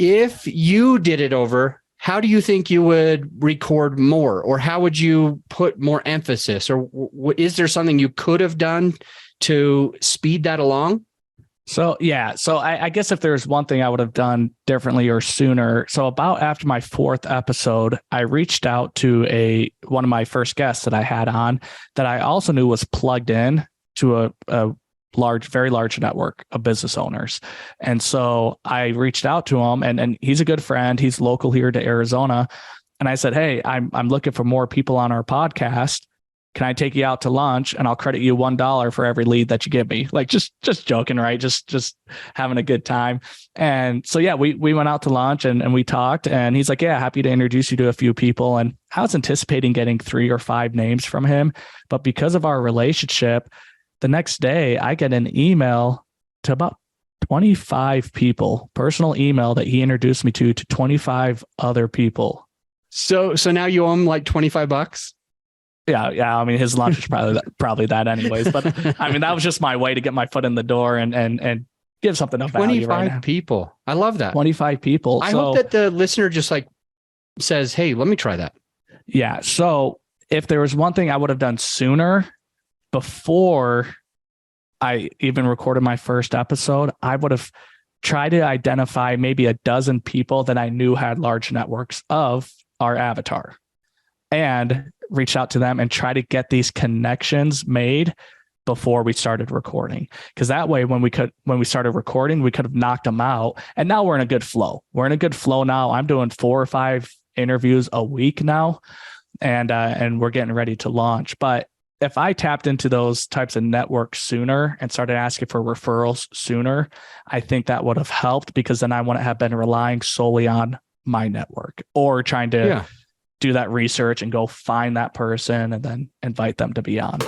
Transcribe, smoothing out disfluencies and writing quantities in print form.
If you did it over, how do you think you would record more, or how would you put more emphasis, or is there something you could have done to speed that along? So I guess if there's one thing I would have done differently or sooner. So about after my 4th episode, I reached out to one of my first guests that I had on that I also knew was plugged in to a very large network of business owners. And so I reached out to him, and he's a good friend. He's local here to Arizona. And I said, hey, I'm looking for more people on our podcast. Can I take you out to lunch and I'll credit you $1 for every lead that you give me? Like just joking, right? Just having a good time. And so, yeah, we went out to lunch and we talked, and he's like, yeah, happy to introduce you to a few people. And I was anticipating getting 3 or 5 names from him, but because of our relationship, the next day I get an email to about 25 people, personal email that he introduced me to 25 other people. So now you owe him like $25? Yeah. I mean, his lunch is probably that anyways. But I mean, that was just my way to get my foot in the door and give something of value. 25 people. I love that. 25 people. I hope that the listener just like says, hey, let me try that. Yeah. So if there was one thing I would have done sooner, before I even recorded my first episode, I would have tried to identify maybe a dozen people that I knew had large networks of our avatar, and reach out to them and try to get these connections made before we started recording. Because that way, when we started recording, we could have knocked them out. And now we're in a good flow. We're in a good flow now. I'm doing 4 or 5 interviews a week now, and we're getting ready to launch. But if I tapped into those types of networks sooner and started asking for referrals sooner, I think that would have helped, because then I wouldn't have been relying solely on my network or trying to do that research and go find that person and then invite them to be on.